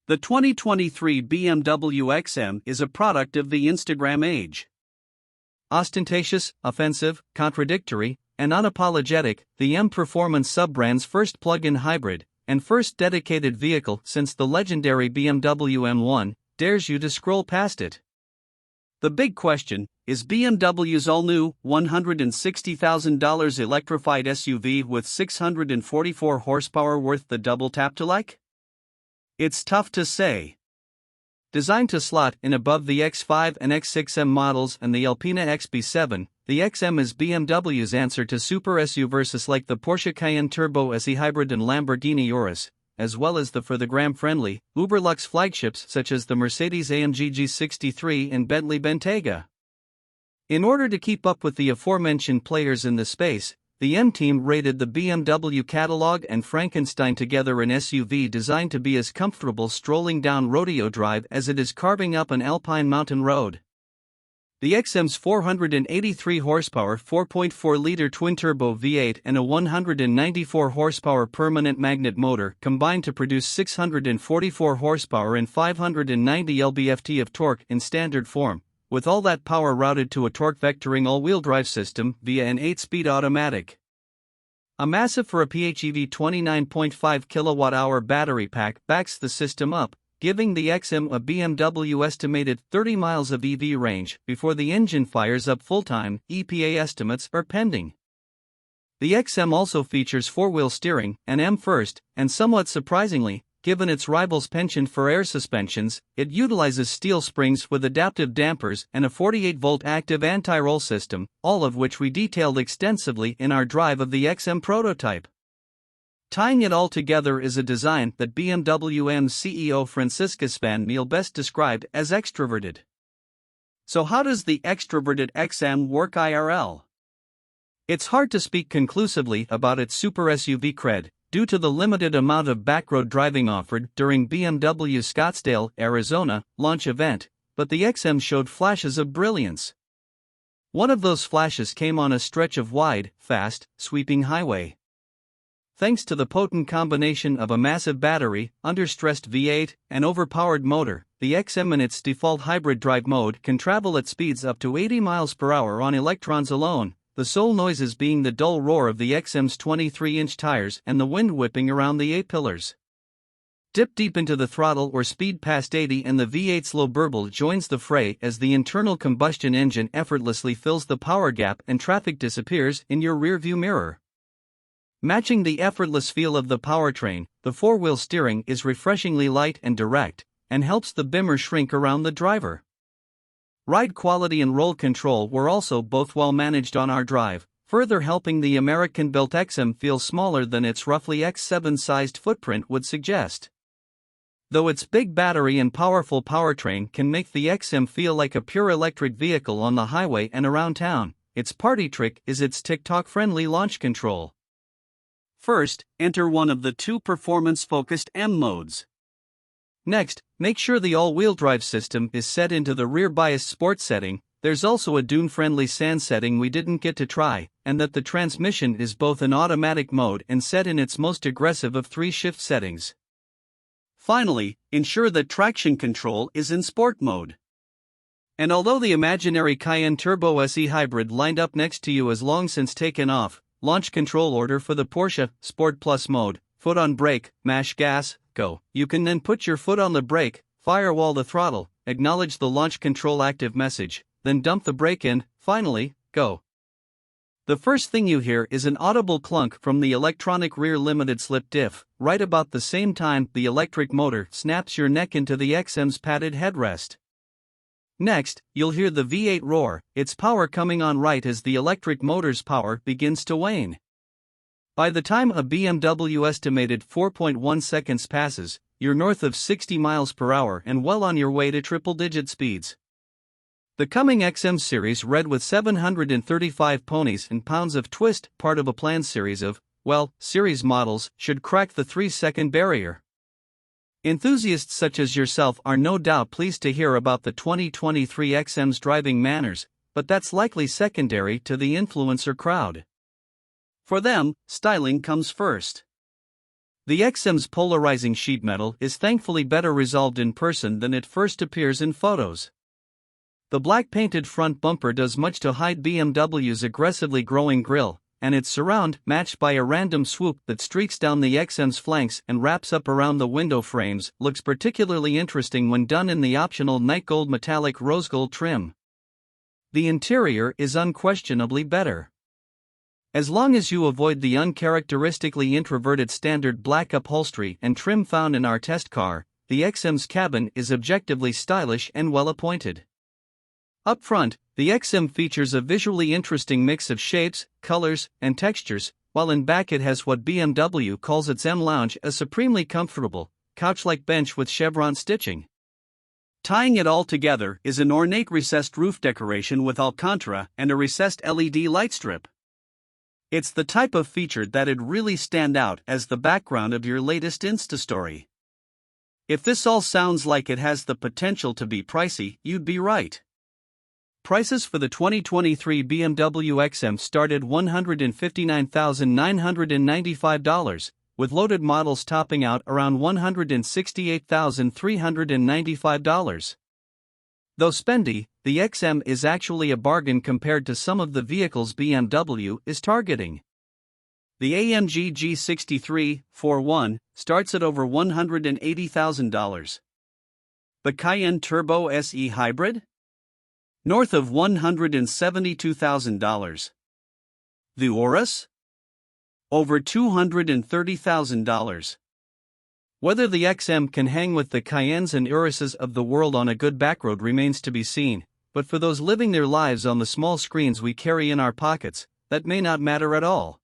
The 2023 BMW XM is a product of the Instagram age. Ostentatious, offensive, contradictory, and unapologetic, the M Performance sub-brand's first plug-in hybrid, and first dedicated vehicle since the legendary BMW M1, dares you to scroll past it. The big question, is BMW's all-new $160,000 electrified SUV with 644 horsepower worth the double tap to like? It's tough to say. Designed to slot in above the X5 and X6M models and the Alpina XB7, the XM is BMW's answer to super SUVs like the Porsche Cayenne Turbo SE Hybrid and Lamborghini Urus, as well as the for-the-gram-friendly, uber-luxe flagships such as the Mercedes-AMG G63 and Bentley Bentayga. In order to keep up with the aforementioned players in the space, the M team raided the BMW catalog and Frankenstein together an SUV designed to be as comfortable strolling down Rodeo Drive as it is carving up an alpine mountain road. The XM's 483 horsepower 4.4-liter twin-turbo V8 and a 194 horsepower permanent magnet motor combine to produce 644 horsepower and 590 lb-ft of torque in standard form, with all that power routed to a torque vectoring all-wheel drive system via an 8-speed automatic. A massive for a PHEV 29.5 kWh battery pack backs the system up, giving the XM a BMW estimated 30 miles of EV range before the engine fires up full-time. EPA estimates are pending. The XM also features four-wheel steering, an M First, and somewhat surprisingly, given its rival's penchant for air suspensions, it utilizes steel springs with adaptive dampers and a 48-volt active anti-roll system, all of which we detailed extensively in our drive of the XM prototype. Tying it all together is a design that BMW M CEO Franziska Spanmiel best described as extroverted. So how does the extroverted XM work IRL? It's hard to speak conclusively about its super SUV cred, due to the limited amount of backroad driving offered during BMW's Scottsdale, Arizona, launch event, but the XM showed flashes of brilliance. One of those flashes came on a stretch of wide, fast, sweeping highway. Thanks to the potent combination of a massive battery, understressed V8, and overpowered motor, the XM in its default hybrid drive mode can travel at speeds up to 80 miles per hour on electrons alone, the sole noises being the dull roar of the XM's 23-inch tires and the wind whipping around the A-pillars. Dip deep into the throttle or speed past 80 and the V8's low burble joins the fray as the internal combustion engine effortlessly fills the power gap and traffic disappears in your rearview mirror. Matching the effortless feel of the powertrain, the four-wheel steering is refreshingly light and direct, and helps the bimmer shrink around the driver. Ride quality and roll control were also both well managed on our drive, further helping the American-built XM feel smaller than its roughly X7-sized footprint would suggest. Though its big battery and powerful powertrain can make the XM feel like a pure electric vehicle on the highway and around town, its party trick is its TikTok-friendly launch control. First, enter one of the two performance-focused M modes. Next, make sure the all-wheel drive system is set into the rear bias sport setting. There's also a dune-friendly sand setting we didn't get to try, and that the transmission is both in automatic mode and set in its most aggressive of three shift settings. Finally, ensure that traction control is in sport mode. And although the imaginary Cayenne Turbo SE Hybrid lined up next to you has long since taken off, launch control order for the Porsche Sport Plus mode, foot on brake, mash gas, go. You can then put your foot on the brake, firewall the throttle, acknowledge the launch control active message, then dump the brake in, finally, go. The first thing you hear is an audible clunk from the electronic rear limited slip diff, right about the same time the electric motor snaps your neck into the XM's padded headrest. Next, you'll hear the V8 roar, its power coming on right as the electric motor's power begins to wane. By the time a BMW estimated 4.1 seconds passes, you're north of 60 miles per hour and well on your way to triple-digit speeds. The coming XM series, red with 735 ponies and pounds of twist, part of a planned series of, series models, should crack the 3-second barrier. Enthusiasts such as yourself are no doubt pleased to hear about the 2023 XM's driving manners, but that's likely secondary to the influencer crowd. For them, styling comes first. The XM's polarizing sheet metal is thankfully better resolved in person than it first appears in photos. The black painted front bumper does much to hide BMW's aggressively growing grille, and its surround, matched by a random swoop that streaks down the XM's flanks and wraps up around the window frames, looks particularly interesting when done in the optional night gold metallic rose gold trim. The interior is unquestionably better. As long as you avoid the uncharacteristically introverted standard black upholstery and trim found in our test car, the XM's cabin is objectively stylish and well appointed. Up front, the XM features a visually interesting mix of shapes, colors, and textures, while in back it has what BMW calls its M-Lounge, a supremely comfortable, couch-like bench with chevron stitching. Tying it all together is an ornate recessed roof decoration with Alcantara and a recessed LED light strip. It's the type of feature that'd really stand out as the background of your latest Insta story. If this all sounds like it has the potential to be pricey, you'd be right. Prices for the 2023 BMW XM start at $159,995, with loaded models topping out around $168,395. Though spendy, the XM is actually a bargain compared to some of the vehicles BMW is targeting. The AMG G63 41 starts at over $180,000. The Cayenne Turbo SE Hybrid? North of $172,000. The Urus? Over $230,000. Whether the XM can hang with the Cayennes and Uruses of the world on a good backroad remains to be seen, but for those living their lives on the small screens we carry in our pockets, that may not matter at all.